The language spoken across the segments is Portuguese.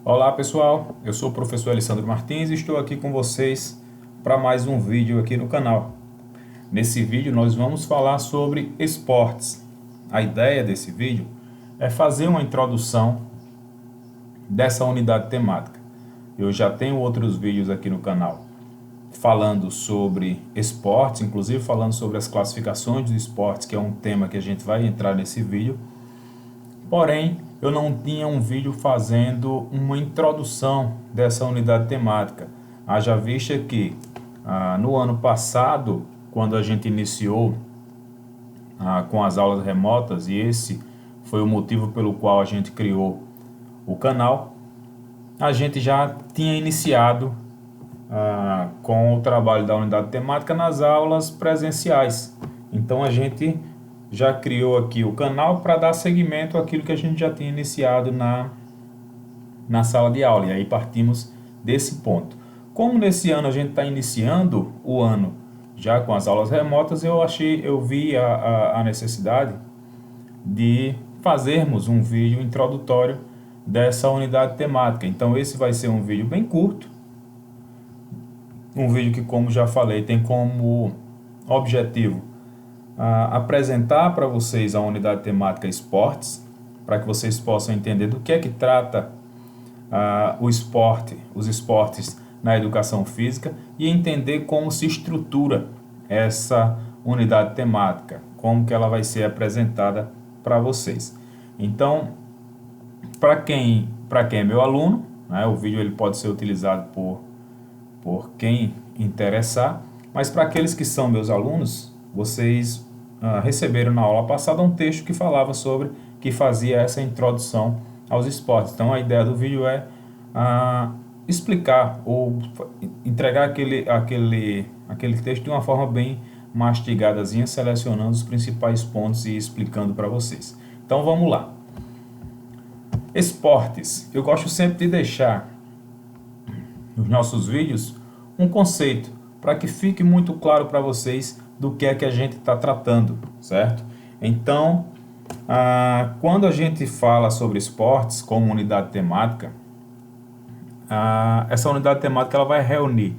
Olá pessoal, eu sou o professor Alessandro Martins e estou aqui com vocês para mais um vídeo aqui no canal. Nesse vídeo nós vamos falar sobre esportes. A ideia desse vídeo é fazer uma introdução dessa unidade temática. Eu já tenho outros vídeos aqui no canal falando sobre esportes, inclusive falando sobre as classificações de esportes, que é um tema que a gente vai entrar nesse vídeo. Porém, eu não tinha um vídeo fazendo uma introdução dessa unidade temática. Haja vista que no ano passado, quando a gente iniciou com as aulas remotas, e esse foi o motivo pelo qual a gente criou o canal, a gente já tinha iniciado com o trabalho da unidade temática nas aulas presenciais. Então a gente já criou aqui o canal para dar seguimento àquilo que a gente já tinha iniciado na sala de aula. E aí partimos desse ponto. Como nesse ano a gente está iniciando o ano já com as aulas remotas, eu vi a necessidade de fazermos um vídeo introdutório dessa unidade temática. Então esse vai ser um vídeo bem curto, um vídeo que, como já falei, tem como objetivo apresentar para vocês a unidade temática esportes, para que vocês possam entender do que é que trata os esportes na educação física e entender como se estrutura essa unidade temática, como que ela vai ser apresentada para vocês. Então, para quem é meu aluno, né, o vídeo ele pode ser utilizado por quem interessar, mas para aqueles que são meus alunos, vocês receberam na aula passada um texto que fazia essa introdução aos esportes. Então a ideia do vídeo é explicar ou entregar aquele texto de uma forma bem mastigadazinha, selecionando os principais pontos e explicando para vocês. Então vamos lá. Esportes. Eu gosto sempre de deixar nos nossos vídeos um conceito para que fique muito claro para vocês do que é que a gente está tratando, certo? Então, quando a gente fala sobre esportes como unidade temática, essa unidade temática ela vai reunir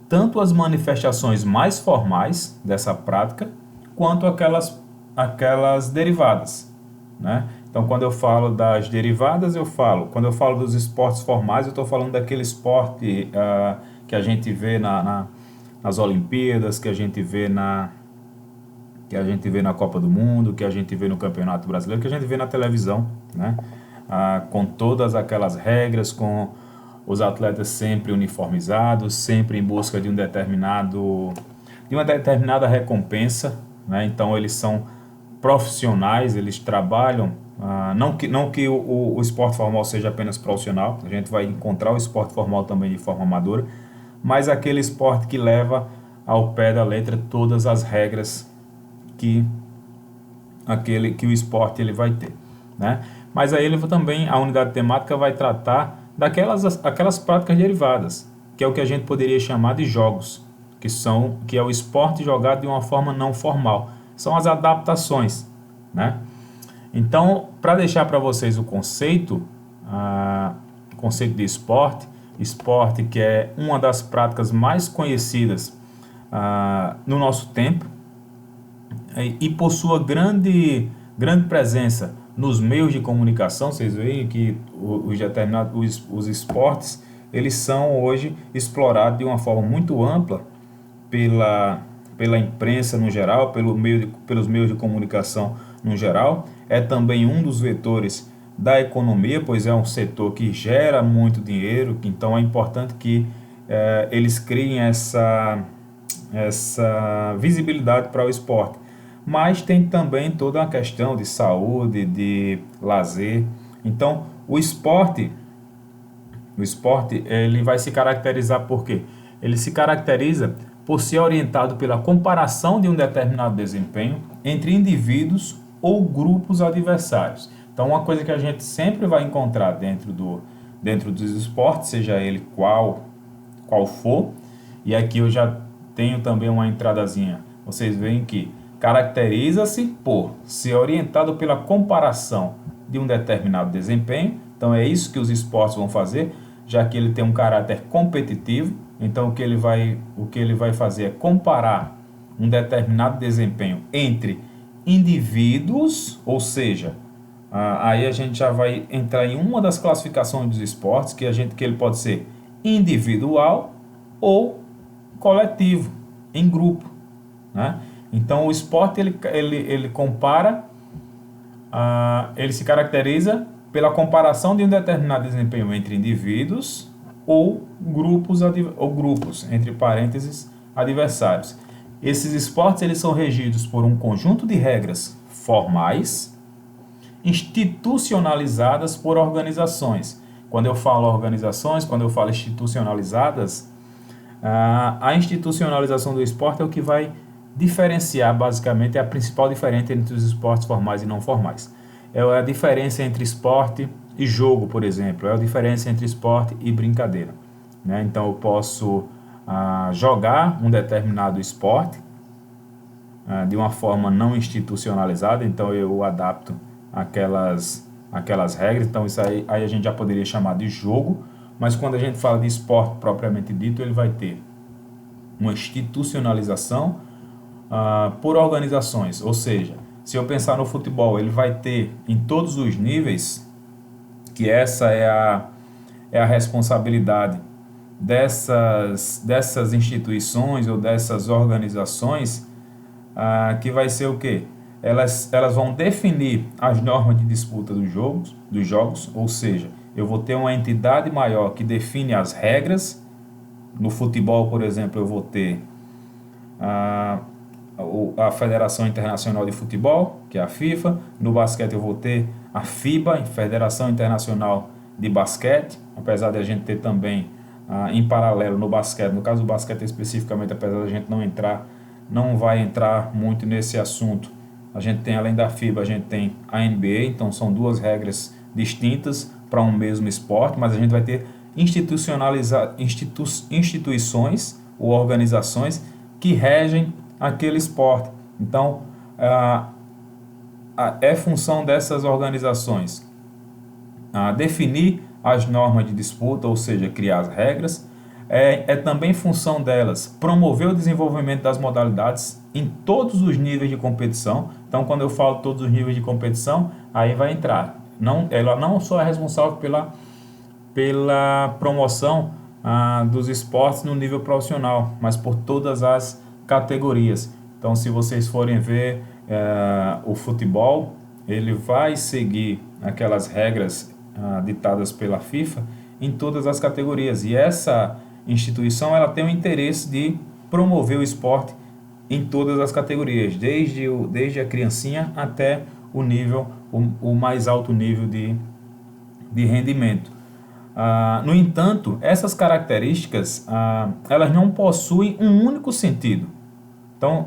tanto as manifestações mais formais dessa prática, quanto aquelas derivadas, né? Então, quando eu falo das derivadas, quando eu falo dos esportes formais, eu estou falando daquele esporte que a gente vê nas Olimpíadas, que a gente vê na Copa do Mundo, que a gente vê no Campeonato Brasileiro, que a gente vê na televisão, né? Com todas aquelas regras, com os atletas sempre uniformizados, sempre em busca de uma determinada recompensa, né? Então eles são profissionais, eles trabalham, não que o esporte formal seja apenas profissional, a gente vai encontrar o esporte formal também de forma amadora, mas aquele esporte que leva ao pé da letra todas as regras que o esporte ele vai ter, né? Mas aí a unidade temática vai tratar aquelas práticas derivadas, que é o que a gente poderia chamar de jogos, que é o esporte jogado de uma forma não formal, são as adaptações, né? Então, para deixar para vocês o conceito de esporte que é uma das práticas mais conhecidas no nosso tempo e por sua grande presença nos meios de comunicação. Vocês veem que os esportes eles são hoje explorados de uma forma muito ampla pela imprensa no geral, pelos meios de comunicação no geral. É também um dos vetores da economia, pois é um setor que gera muito dinheiro, então é importante que eles criem essa visibilidade para o esporte. Mas tem também toda a questão de saúde, de lazer. Então o esporte ele vai se caracterizar por quê? Ele se caracteriza por ser orientado pela comparação de um determinado desempenho entre indivíduos ou grupos adversários. Então uma coisa que a gente sempre vai encontrar dentro dos esportes, seja ele qual for, e aqui eu já tenho também uma entradazinha, vocês veem que caracteriza-se por ser orientado pela comparação de um determinado desempenho Então é isso que os esportes vão fazer, já que ele tem um caráter competitivo. Então o que ele vai fazer é comparar um determinado desempenho entre indivíduos, ou seja, aí a gente já vai entrar em uma das classificações dos esportes, que ele pode ser individual ou coletivo, em grupo, né? Então o esporte ele compara, ele se caracteriza pela comparação de um determinado desempenho entre indivíduos ou grupos, entre parênteses, adversários. Esses esportes eles são regidos por um conjunto de regras formais, institucionalizadas por organizações. Quando eu falo organizações, quando eu falo institucionalizadas, a institucionalização do esporte é o que vai diferenciar, basicamente, é a principal diferença entre os esportes formais e não formais. É a diferença entre esporte e jogo, por exemplo, é a diferença entre esporte e brincadeira, né? Então eu posso jogar um determinado esporte de uma forma não institucionalizada, então eu adapto aquelas regras, então isso aí a gente já poderia chamar de jogo, mas quando a gente fala de esporte propriamente dito, ele vai ter uma institucionalização por organizações, ou seja, se eu pensar no futebol, ele vai ter em todos os níveis, que essa é a responsabilidade dessas instituições ou dessas organizações, que vai ser o quê? Elas vão definir as normas de disputa dos jogos, ou seja, eu vou ter uma entidade maior que define as regras. No futebol, por exemplo, eu vou ter a Federação Internacional de Futebol, que é a FIFA. No basquete eu vou ter a FIBA, Federação Internacional de Basquete, apesar de a gente ter também em paralelo no basquete, no caso do basquete especificamente, apesar de a gente não vai entrar muito nesse assunto, a gente tem, além da FIBA, a gente tem a NBA, então são duas regras distintas para um mesmo esporte, mas a gente vai ter instituições ou organizações que regem aquele esporte. Então, é função dessas organizações definir as normas de disputa, ou seja, criar as regras. É também função delas promover o desenvolvimento das modalidades em todos os níveis de competição. Então, quando eu falo todos os níveis de competição, aí vai entrar. Ela não só é responsável pela promoção dos esportes no nível profissional, mas por todas as categorias. Então, se vocês forem ver o futebol, ele vai seguir aquelas regras ditadas pela FIFA em todas as categorias. E essa instituição ela tem o interesse de promover o esporte em todas as categorias, desde a criancinha até o mais alto nível de rendimento. No entanto, essas características elas não possuem um único sentido. Então,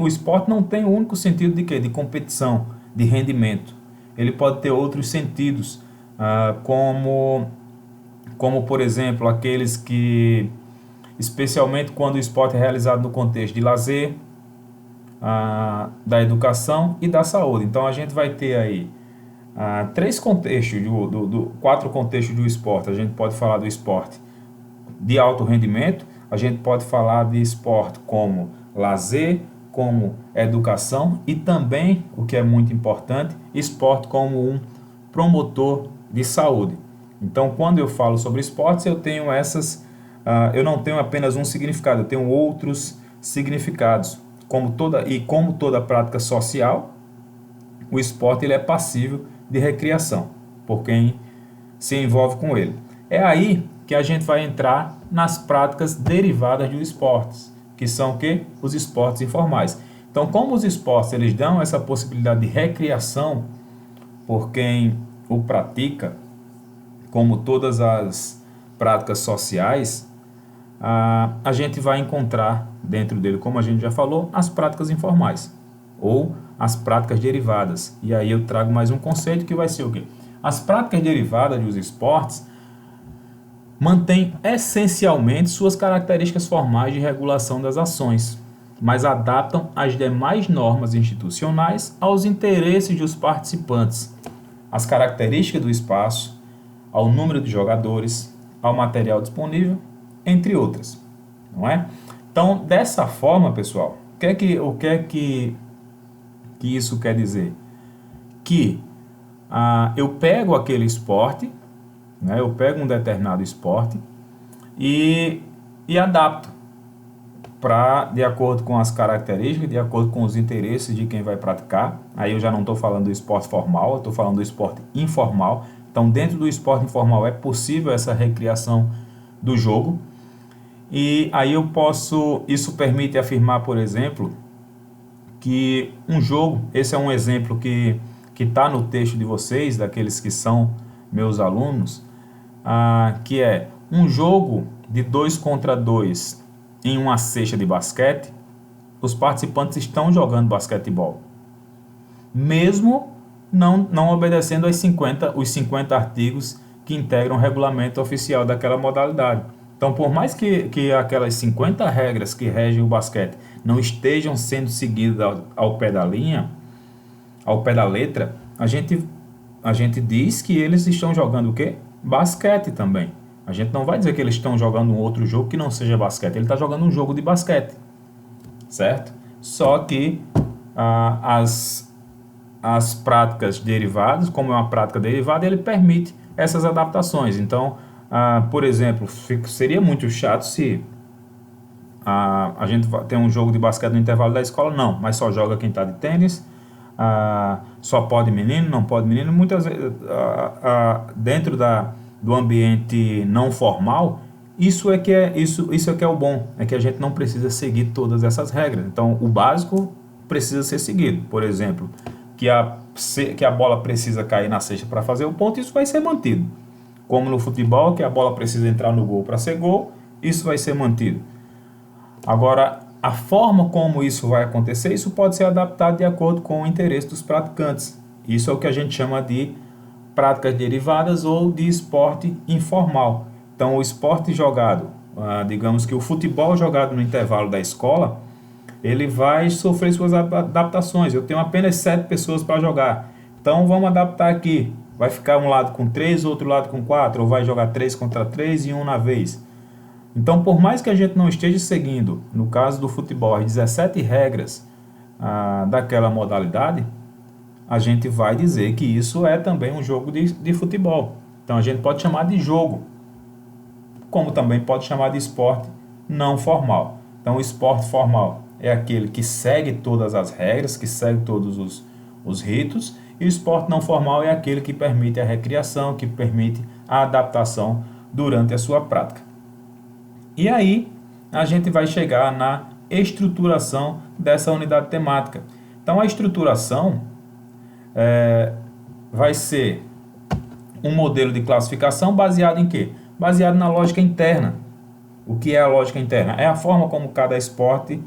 o esporte não tem o único sentido de quê? De competição, de rendimento. Ele pode ter outros sentidos, como por exemplo, aqueles que, especialmente quando o esporte é realizado no contexto de lazer, da educação e da saúde. Então, a gente vai ter aí quatro contextos do esporte. A gente pode falar do esporte de alto rendimento, a gente pode falar de esporte como lazer, como educação e também, o que é muito importante, esporte como um promotor de saúde. Então, quando eu falo sobre esportes, eu não tenho apenas um significado, eu tenho outros significados. Como toda prática social, o esporte ele é passível de recriação por quem se envolve com ele. É aí que a gente vai entrar nas práticas derivadas dos esportes, que são o quê? Os esportes informais. Então, como os esportes eles dão essa possibilidade de recriação por quem o pratica, como todas as práticas sociais, a gente vai encontrar dentro dele, como a gente já falou, as práticas informais ou as práticas derivadas. E aí eu trago mais um conceito que vai ser o quê? As práticas derivadas dos esportes mantêm essencialmente suas características formais de regulação das ações, mas adaptam as demais normas institucionais aos interesses dos participantes. As características do espaço, ao número de jogadores, ao material disponível, entre outras, não é? Então, dessa forma, pessoal, o que é que isso quer dizer? Que eu pego aquele esporte, né, eu pego um determinado esporte e adapto de acordo com as características, de acordo com os interesses de quem vai praticar. Aí eu já não estou falando do esporte formal, eu estou falando do esporte informal. Então, dentro do esporte informal é possível essa recriação do jogo. E aí isso permite afirmar, por exemplo, que um jogo, esse é um exemplo que está no texto de vocês, daqueles que são meus alunos, que é um jogo de 2 contra 2 em uma cesta de basquete. Os participantes estão jogando basquetebol, mesmo não obedecendo os 50 artigos que integram o regulamento oficial daquela modalidade. Então, por mais que aquelas 50 regras que regem o basquete não estejam sendo seguidas ao pé da linha, ao pé da letra, a gente diz que eles estão jogando o quê? Basquete também. A gente não vai dizer que eles estão jogando um outro jogo que não seja basquete. Ele está jogando um jogo de basquete, certo? Só que as práticas derivadas, como é uma prática derivada, ele permite essas adaptações. Então, por exemplo, seria muito chato se a gente tem um jogo de basquete no intervalo da escola, não, mas só joga quem está de tênis, só pode menino, não pode menino. Muitas vezes, dentro do ambiente não formal, isso é que é o bom, é que a gente não precisa seguir todas essas regras. Então, o básico precisa ser seguido. Por exemplo, que a bola precisa cair na cesta para fazer o ponto, isso vai ser mantido. Como no futebol, que a bola precisa entrar no gol para ser gol, isso vai ser mantido. Agora, a forma como isso vai acontecer, isso pode ser adaptado de acordo com o interesse dos praticantes. Isso é o que a gente chama de práticas derivadas ou de esporte informal. Então, o esporte jogado, digamos que o futebol jogado no intervalo da escola, ele vai sofrer suas adaptações. Eu tenho apenas 7 pessoas para jogar. Então, vamos adaptar aqui. Vai ficar um lado com 3, outro lado com 4, ou vai jogar 3 contra 3 e um na vez. Então, por mais que a gente não esteja seguindo, no caso do futebol, as 17 regras daquela modalidade, a gente vai dizer que isso é também um jogo de futebol. Então, a gente pode chamar de jogo, como também pode chamar de esporte não formal. Então, o esporte formal é aquele que segue todas as regras, que segue todos os ritos, e o esporte não formal é aquele que permite a recriação, que permite a adaptação durante a sua prática. E aí, a gente vai chegar na estruturação dessa unidade temática. Então, a estruturação vai ser um modelo de classificação baseado em quê? Baseado na lógica interna. O que é a lógica interna? É a forma como cada esporte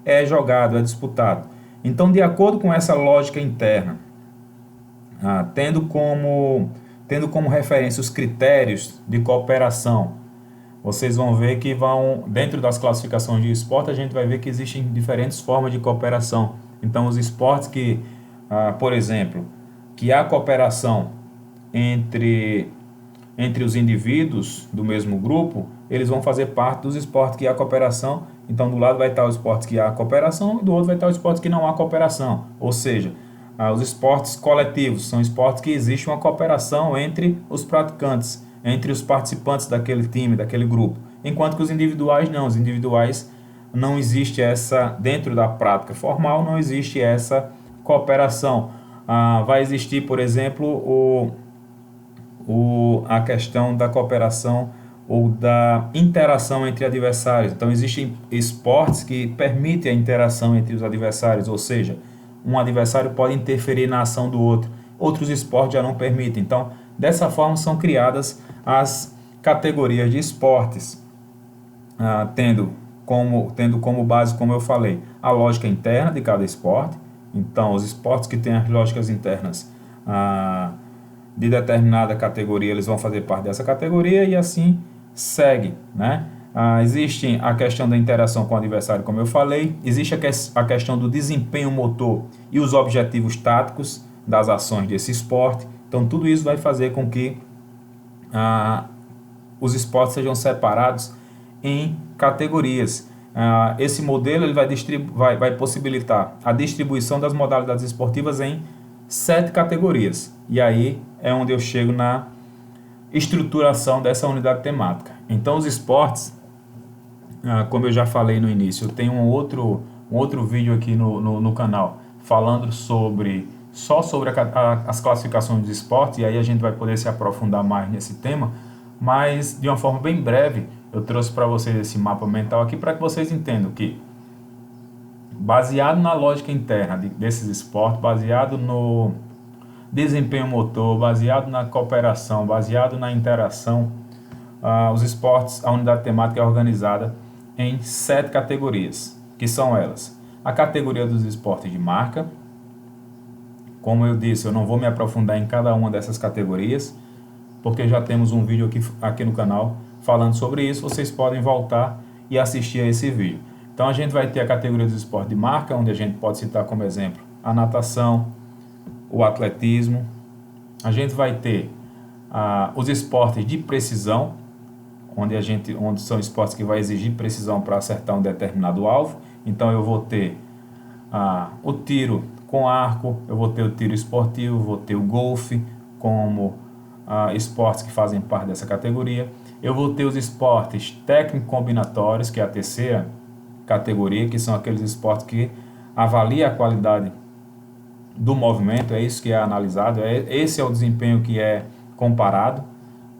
é jogado, é disputado. Então, de acordo com essa lógica interna, tendo como referência os critérios de cooperação, vocês vão ver que dentro das classificações de esporte, a gente vai ver que existem diferentes formas de cooperação. Então, os esportes que, por exemplo, que há cooperação entre os indivíduos do mesmo grupo, eles vão fazer parte dos esportes que há cooperação. Então, do lado vai estar os esportes que há cooperação e do outro vai estar os esportes que não há cooperação. Ou seja, os esportes coletivos são esportes que existe uma cooperação entre os praticantes, entre os participantes daquele time, daquele grupo. Enquanto que os individuais não. Os individuais não existe dentro da prática formal, não existe essa cooperação. Vai existir, por exemplo, a questão da cooperação ou da interação entre adversários. Então, existem esportes que permitem a interação entre os adversários, ou seja, um adversário pode interferir na ação do outro. Outros esportes já não permitem. Então, dessa forma, são criadas as categorias de esportes, tendo como base, como eu falei, a lógica interna de cada esporte. Então, os esportes que têm as lógicas internas de determinada categoria, eles vão fazer parte dessa categoria e assim segue, né? Existe a questão da interação com o adversário, como eu falei. Existe a questão do desempenho motor e os objetivos táticos das ações desse esporte. Então, tudo isso vai fazer com que os esportes sejam separados em categorias. Esse modelo ele vai possibilitar a distribuição das modalidades esportivas em 7 categorias. E aí é onde eu chego na estruturação dessa unidade temática. Então os esportes, como eu já falei no início, eu tenho um outro vídeo aqui no canal falando só sobre as classificações dos esportes, e aí a gente vai poder se aprofundar mais nesse tema, mas de uma forma bem breve eu trouxe para vocês esse mapa mental aqui para que vocês entendam que, baseado na lógica interna desses esportes, baseado no desempenho motor, baseado na cooperação, baseado na interação, os esportes, a unidade temática é organizada em 7 categorias, que são elas: a categoria dos esportes de marca. Como eu disse, eu não vou me aprofundar em cada uma dessas categorias, porque já temos um vídeo aqui no canal falando sobre isso. Vocês podem voltar e assistir a esse vídeo. Então a gente vai ter a categoria dos esportes de marca, onde a gente pode citar como exemplo a natação, o atletismo. A gente vai ter os esportes de precisão, onde são esportes que vai exigir precisão para acertar um determinado alvo. Então eu vou ter o tiro com arco, eu vou ter o tiro esportivo, vou ter o golfe como esportes que fazem parte dessa categoria. Eu vou ter os esportes técnico-combinatórios, que é a terceira categoria, que são aqueles esportes que avaliam a qualidade do movimento, é isso que é analisado, esse é o desempenho que é comparado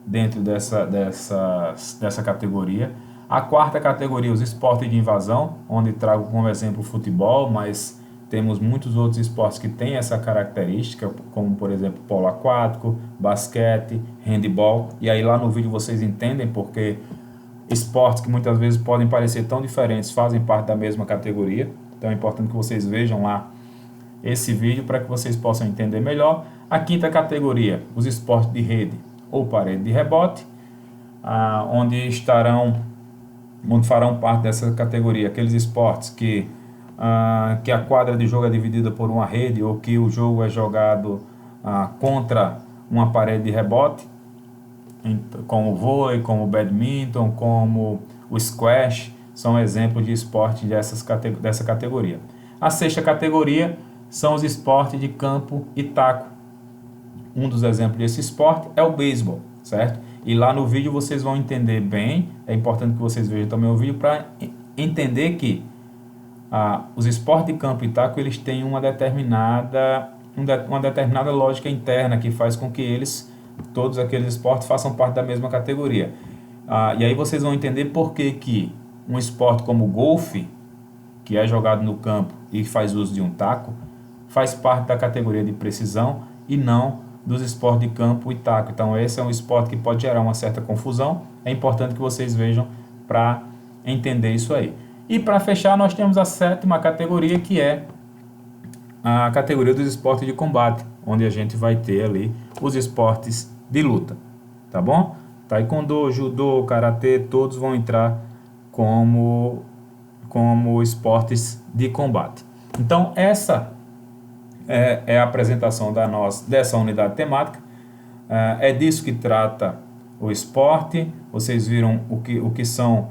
dentro dessa categoria. A quarta categoria, os esportes de invasão, onde trago como exemplo o futebol, mas temos muitos outros esportes que têm essa característica, como por exemplo polo aquático, basquete, handebol. E aí lá no vídeo vocês entendem porque esportes que muitas vezes podem parecer tão diferentes fazem parte da mesma categoria. Então é importante que vocês vejam lá esse vídeo para que vocês possam entender melhor. A quinta categoria, os esportes de rede ou parede de rebote, onde farão parte dessa categoria aqueles esportes que a quadra de jogo é dividida por uma rede, ou que o jogo é jogado contra uma parede de rebote, como o vôlei, como o badminton, como o squash, são exemplos de esporte dessa categoria. A sexta categoria são os esportes de campo e taco. Um dos exemplos desse esporte é o beisebol, certo? E lá no vídeo vocês vão entender bem, é importante que vocês vejam também o vídeo para entender que os esportes de campo e taco eles têm uma determinada lógica interna que faz com que todos aqueles esportes façam parte da mesma categoria. E aí vocês vão entender por que um esporte como o golfe, que é jogado no campo e faz uso de um taco, faz parte da categoria de precisão e não dos esportes de campo e taco. Então esse é um esporte que pode gerar uma certa confusão. É importante que vocês vejam para entender isso aí. E para fechar, nós temos a sétima categoria, que é a categoria dos esportes de combate, onde a gente vai ter ali os esportes de luta, tá bom? Taekwondo, judô, karatê, todos vão entrar como esportes de combate. Então essa é a apresentação dessa unidade temática. É disso que trata o esporte. Vocês viram o que são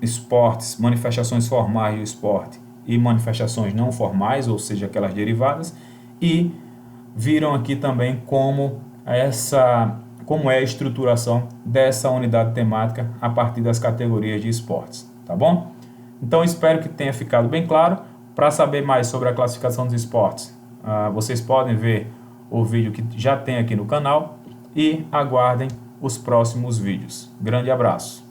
esportes, manifestações formais do esporte e manifestações não formais, ou seja, aquelas derivadas, e viram aqui também como é a estruturação dessa unidade temática a partir das categorias de esportes, tá bom? Então espero que tenha ficado bem claro. Para saber mais sobre a classificação dos esportes, vocês podem ver o vídeo que já tem aqui no canal e aguardem os próximos vídeos. Grande abraço!